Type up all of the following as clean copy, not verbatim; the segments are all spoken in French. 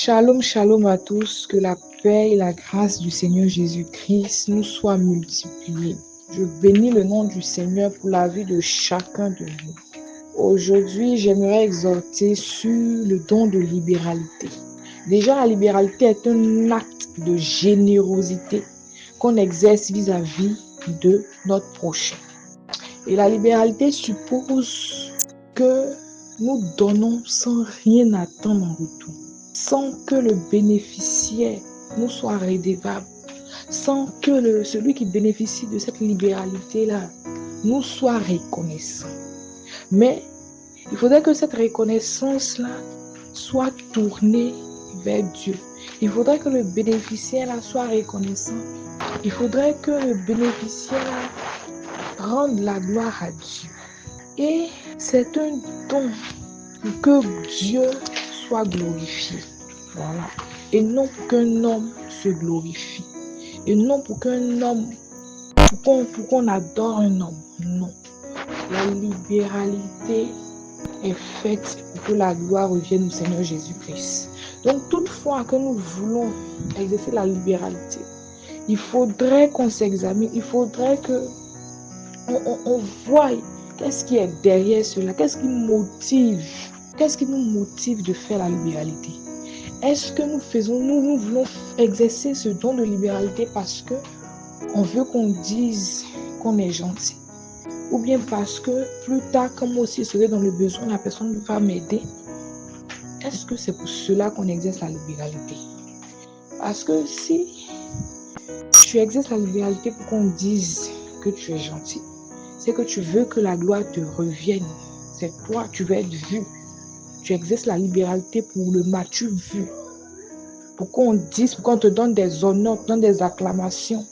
Shalom, shalom à tous, que la paix et la grâce du Seigneur Jésus-Christ nous soient multipliées. Je bénis le nom du Seigneur pour la vie de chacun de vous. Aujourd'hui, j'aimerais exhorter sur le don de libéralité. Déjà, la libéralité est un acte de générosité qu'on exerce vis-à-vis de notre prochain. Et la libéralité suppose que nous donnons sans rien attendre en retour, sans que le bénéficiaire nous soit redevable, sans que celui qui bénéficie de cette libéralité-là nous soit reconnaissant. Mais il faudrait que cette reconnaissance-là soit tournée vers Dieu. Il faudrait que le bénéficiaire-là soit reconnaissant. Il faudrait que le bénéficiaire rende la gloire à Dieu. Et c'est un don pour que Dieu soit glorifié. Voilà. Et non pour qu'un homme se glorifie. Et non pour qu'un homme, pour qu'on adore un homme. Non. La libéralité est faite pour que la gloire revienne au Seigneur Jésus-Christ. Donc, toutefois que nous voulons exercer la libéralité, il faudrait qu'on s'examine, il faudrait qu'on voie qu'est-ce qui est derrière cela, qu'est-ce qui nous motive de faire la libéralité. Est-ce que nous voulons exercer ce don de libéralité parce que on veut qu'on dise qu'on est gentil? Ou bien parce que plus tard, quand moi aussi je serai dans le besoin, la personne va m'aider? Est-ce que c'est pour cela qu'on exerce la libéralité? Parce que si tu exerces la libéralité pour qu'on dise que tu es gentil, c'est que tu veux que la gloire te revienne. C'est toi, tu veux être vu. Tu exerces la libéralité pour le m'as-tu vu. Pour qu'on dise, pour qu'on te donne des honneurs, donne des acclamations.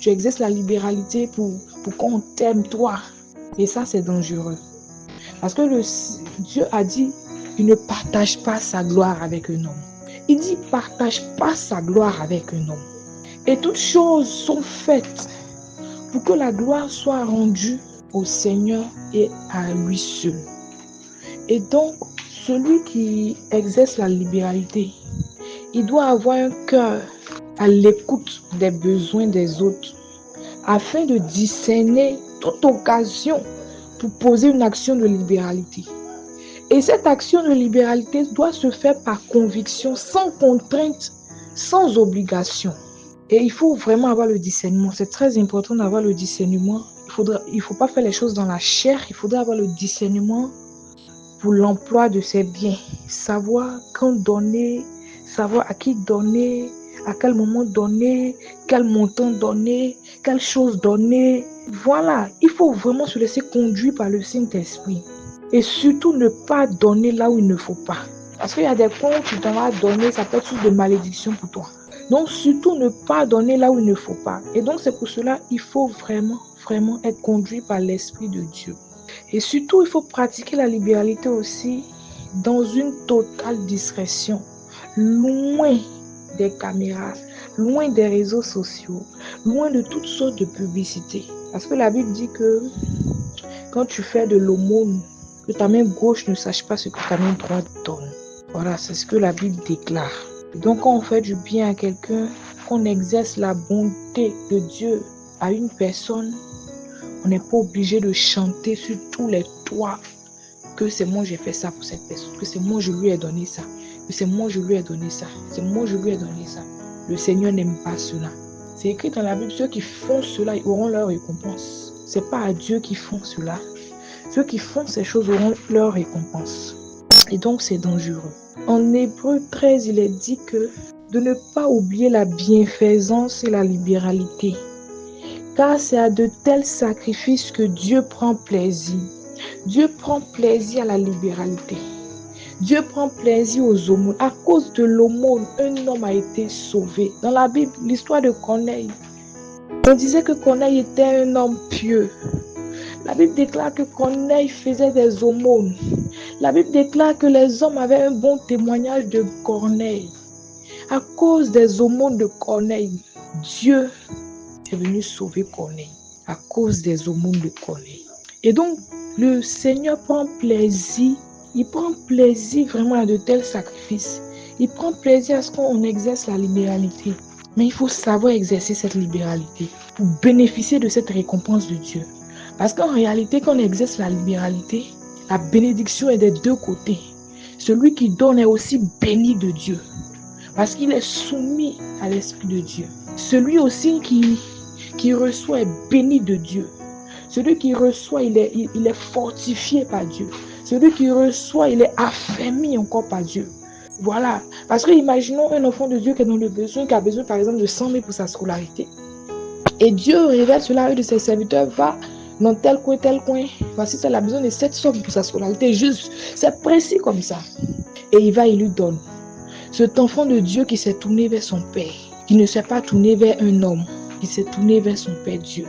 Tu exerces la libéralité pour qu'on t'aime toi. Et ça, c'est dangereux. Parce que Dieu a dit, il ne partage pas sa gloire avec un homme. Il dit, partage pas sa gloire avec un homme. Et toutes choses sont faites pour que la gloire soit rendue au Seigneur et à lui seul. Et donc, celui qui exerce la libéralité, il doit avoir un cœur à l'écoute des besoins des autres, afin de discerner toute occasion pour poser une action de libéralité. Et cette action de libéralité doit se faire par conviction, sans contrainte, sans obligation. Et il faut vraiment avoir le discernement. C'est très important d'avoir le discernement. Il ne faut pas faire les choses dans la chair. Il faudra avoir le discernement pour l'emploi de ses biens. Savoir quand donner, savoir à qui donner, à quel moment donner, quel montant donner, quelle chose donner. Voilà, il faut vraiment se laisser conduire par le Saint-Esprit. Et surtout ne pas donner là où il ne faut pas. Parce qu'il y a des comptes, tu t'en vas donner, ça peut être source de malédiction pour toi. Donc surtout ne pas donner là où il ne faut pas. Et donc c'est pour cela il faut vraiment être conduit par l'Esprit de Dieu. Et surtout il faut pratiquer la libéralité aussi dans une totale discrétion. Loin des caméras, loin des réseaux sociaux, loin de toutes sortes de publicités. Parce que la Bible dit que quand tu fais de l'aumône, que ta main gauche ne sache pas ce que ta main droite donne. Voilà, c'est ce que la Bible déclare. Et donc quand on fait du bien à quelqu'un, qu'on exerce la bonté de Dieu à une personne, on n'est pas obligé de chanter sur tous les toits que c'est moi j'ai fait ça pour cette personne, que c'est moi je lui ai donné ça, que c'est moi je lui ai donné ça, c'est moi je lui ai donné ça. Le Seigneur n'aime pas cela. C'est écrit dans la Bible, ceux qui font cela, ils auront leur récompense. C'est pas à Dieu qui font cela. Ceux qui font ces choses auront leur récompense. Et donc c'est dangereux. En Hébreux 13, il est dit que de ne pas oublier la bienfaisance et la libéralité. Car c'est à de tels sacrifices que Dieu prend plaisir. Dieu prend plaisir à la libéralité. Dieu prend plaisir aux aumônes. À cause de l'aumône, un homme a été sauvé. Dans la Bible, l'histoire de Corneille, on disait que Corneille était un homme pieux. La Bible déclare que Corneille faisait des aumônes. La Bible déclare que les hommes avaient un bon témoignage de Corneille. À cause des aumônes de Corneille, Dieu est venu sauver Corneille. À cause des aumônes de Corneille. Et donc, le Seigneur prend plaisir. Il prend plaisir vraiment à de tels sacrifices Il prend plaisir à ce qu'on exerce la libéralité. Mais il faut savoir exercer cette libéralité pour bénéficier de cette récompense de Dieu. Parce qu'en réalité, quand on exerce la libéralité, la bénédiction est des deux côtés. Celui qui donne est aussi béni de Dieu. Parce qu'il est soumis à l'Esprit de Dieu. Celui aussi qui reçoit est béni de Dieu. Celui qui reçoit, il est fortifié par Dieu. Celui qui reçoit, il est affermi encore par Dieu. Voilà. Parce que imaginons un enfant de Dieu qui est dans le besoin, qui a besoin par exemple de 100 000 pour sa scolarité. Et Dieu révèle cela à un de ses serviteurs, va dans tel coin, voici, elle a besoin de 700 pour sa scolarité. Juste, c'est précis comme ça. Et il lui donne. Cet enfant de Dieu qui s'est tourné vers son Père, qui ne s'est pas tourné vers un homme, qui s'est tourné vers son Père Dieu,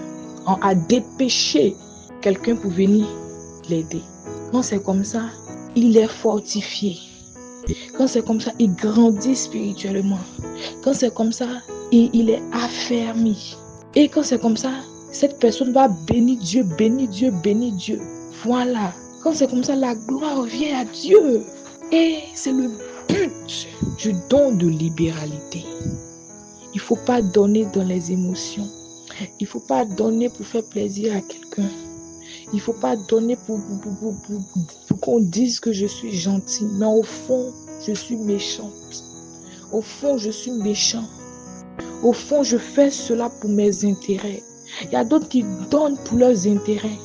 a dépêché quelqu'un pour venir l'aider. Quand c'est comme ça, il est fortifié. Quand c'est comme ça, il grandit spirituellement. Quand c'est comme ça, il est affermi. Et quand c'est comme ça, cette personne va bénir Dieu, bénir Dieu, bénir Dieu. Voilà. Quand c'est comme ça, la gloire revient à Dieu. Et c'est le but du don de libéralité. Il ne faut pas donner dans les émotions. Il ne faut pas donner pour faire plaisir à quelqu'un. Il ne faut pas donner pour qu'on dise que je suis gentil. Mais au fond, je suis méchante. Au fond, je suis méchant. Au fond, je fais cela pour mes intérêts. Il y a d'autres qui donnent pour leurs intérêts.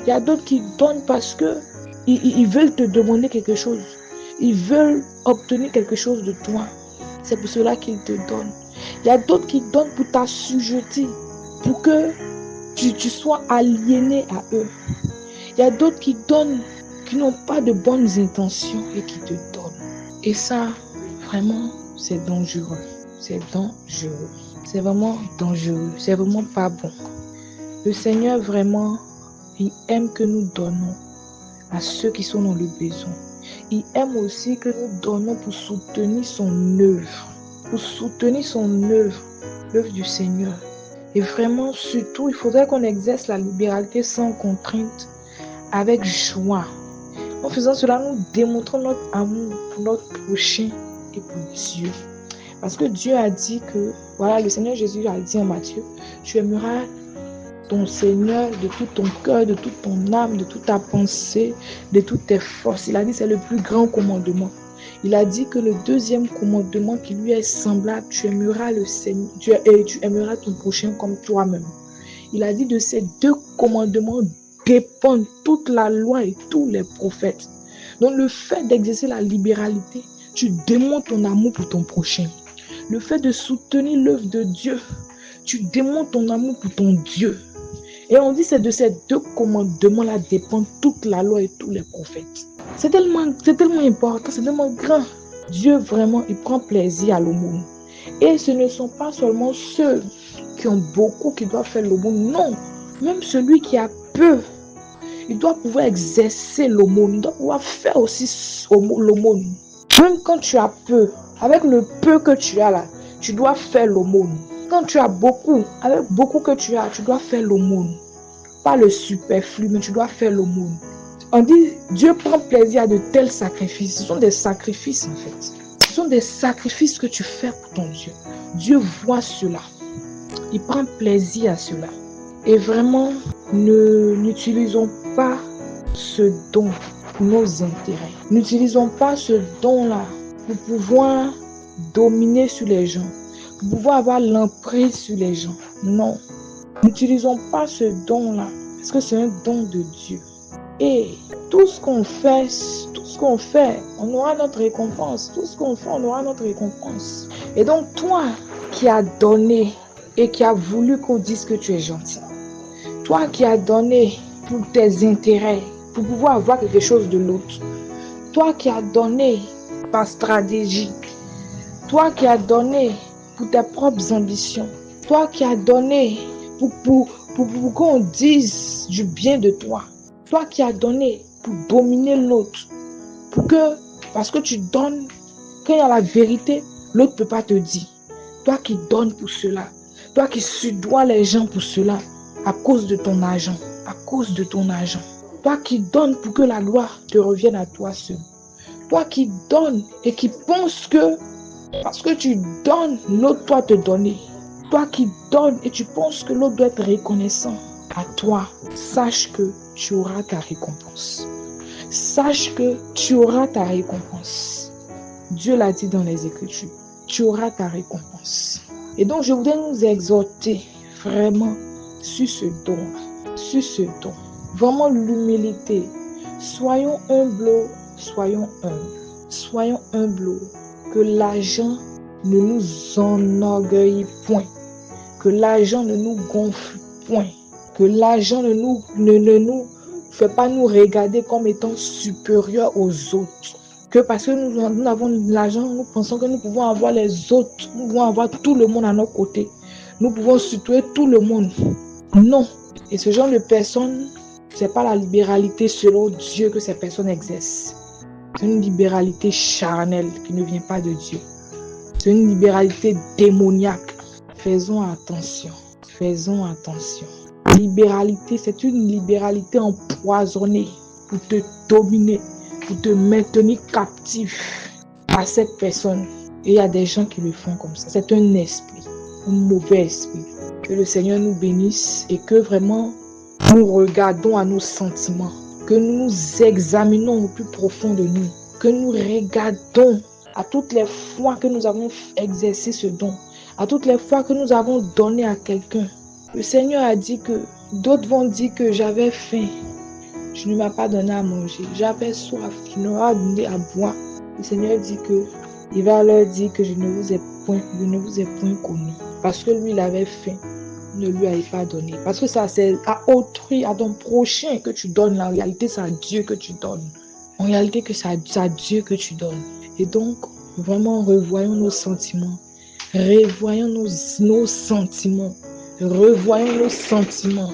Il y a d'autres qui donnent parce qu'ils veulent te demander quelque chose. Ils veulent obtenir quelque chose de toi. C'est pour cela qu'ils te donnent. Il y a d'autres qui donnent pour t'assujettir, pour que tu sois aliéné à eux. Il y a d'autres qui donnent, qui n'ont pas de bonnes intentions et qui te donnent. Et ça, vraiment, c'est dangereux. C'est dangereux. C'est vraiment dangereux. C'est vraiment pas bon. Le Seigneur, vraiment, il aime que nous donnons à ceux qui sont dans le besoin. Il aime aussi que nous donnons pour soutenir son œuvre. Pour soutenir son œuvre, l'œuvre du Seigneur. Et vraiment, surtout, il faudrait qu'on exerce la libéralité sans contrainte, avec joie. En faisant cela, nous démontrons notre amour pour notre prochain et pour Dieu. Parce que Dieu a dit que, voilà, le Seigneur Jésus a dit en Matthieu, tu aimeras ton Seigneur de tout ton cœur, de toute ton âme, de toute ta pensée, de toutes tes forces. Il a dit c'est le plus grand commandement. Il a dit que le deuxième commandement qui lui est semblable, tu aimeras le Seigneur et tu aimeras ton prochain comme toi-même. Il a dit de ces deux commandements dépendent toute la loi et tous les prophètes. Donc le fait d'exercer la libéralité, tu démontres ton amour pour ton prochain. Le fait de soutenir l'œuvre de Dieu, tu démontres ton amour pour ton Dieu. Et on dit que c'est de ces deux commandements-là dépend toute la loi et tous les prophètes. C'est tellement important, c'est tellement grand. Dieu vraiment, il prend plaisir à l'aumône. Et ce ne sont pas seulement ceux qui ont beaucoup qui doivent faire l'aumône. Non, même celui qui a peu, il doit pouvoir exercer l'aumône. Il doit pouvoir faire aussi l'aumône. Même quand tu as peu, avec le peu que tu as là, tu dois faire l'aumône. Quand tu as beaucoup, avec beaucoup que tu as, tu dois faire l'aumône. Pas le superflu, mais tu dois faire l'aumône. On dit, Dieu prend plaisir à de tels sacrifices. Ce sont des sacrifices en fait. Ce sont des sacrifices que tu fais pour ton Dieu. Dieu voit cela. Il prend plaisir à cela. Et vraiment, n'utilisons pas ce don pour nos intérêts. N'utilisons pas ce don-là pour pouvoir dominer sur les gens, pour pouvoir avoir l'emprise sur les gens. Non. N'utilisons pas ce don-là parce que c'est un don de Dieu. Et tout ce qu'on fait, on aura notre récompense. Tout ce qu'on fait, on aura notre récompense. Et donc, toi qui as donné et qui as voulu qu'on dise que tu es gentil, toi qui as donné pour tes intérêts, pour pouvoir avoir quelque chose de l'autre, toi qui as donné par stratégie, toi qui as donné pour tes propres ambitions, toi qui as donné pour qu'on dise du bien de toi, toi qui as donné pour dominer l'autre, parce que tu donnes, quand il y a la vérité, l'autre ne peut pas te dire. Toi qui donnes pour cela, toi qui sudois les gens pour cela, à cause de ton argent, toi qui donnes pour que la gloire te revienne à toi seul. Toi qui donnes et qui penses que parce que tu donnes, l'autre doit te donner. Toi qui donnes et tu penses que l'autre doit être reconnaissant à toi, sache que tu auras ta récompense. Sache que tu auras ta récompense. Dieu l'a dit dans les Écritures. Tu auras ta récompense. Et donc, je voudrais nous exhorter vraiment sur ce don. Sur ce don. Vraiment l'humilité. Soyons humbles. Soyons humbles. Soyons humbles. Que l'argent ne nous enorgueillit point. Que l'argent ne nous gonfle point. Que l'argent ne nous fait pas nous regarder comme étant supérieurs aux autres. Que parce que nous avons l'argent, nous pensons que nous pouvons avoir les autres, nous pouvons avoir tout le monde à nos côtés. Nous pouvons situer tout le monde. Non. Et ce genre de personnes, ce n'est pas la libéralité selon Dieu que ces personnes exercent. C'est une libéralité charnelle qui ne vient pas de Dieu. C'est une libéralité démoniaque. Faisons attention. Faisons attention. Libéralité, c'est une libéralité empoisonnée pour te dominer, pour te maintenir captif à cette personne. Et il y a des gens qui le font comme ça. C'est un esprit, un mauvais esprit. Que le Seigneur nous bénisse et que vraiment nous regardons à nos sentiments, que nous nous examinons au plus profond de nous, que nous regardons à toutes les fois que nous avons exercé ce don, à toutes les fois que nous avons donné à quelqu'un. Le Seigneur a dit que d'autres vont dire que j'avais faim, je ne m'ai pas donné à manger, j'avais soif, je ne m'ai pas donné à boire. Le Seigneur dit que il va leur dire que je ne vous ai point connu. Parce que lui, il avait faim, ne lui avez pas donné. Parce que ça, c'est à autrui, à ton prochain que tu donnes. En réalité, c'est à Dieu que tu donnes. En réalité, c'est à Dieu que tu donnes. Et donc, vraiment, revoyons nos sentiments. Revoyons nos sentiments. Revoyons nos sentiments.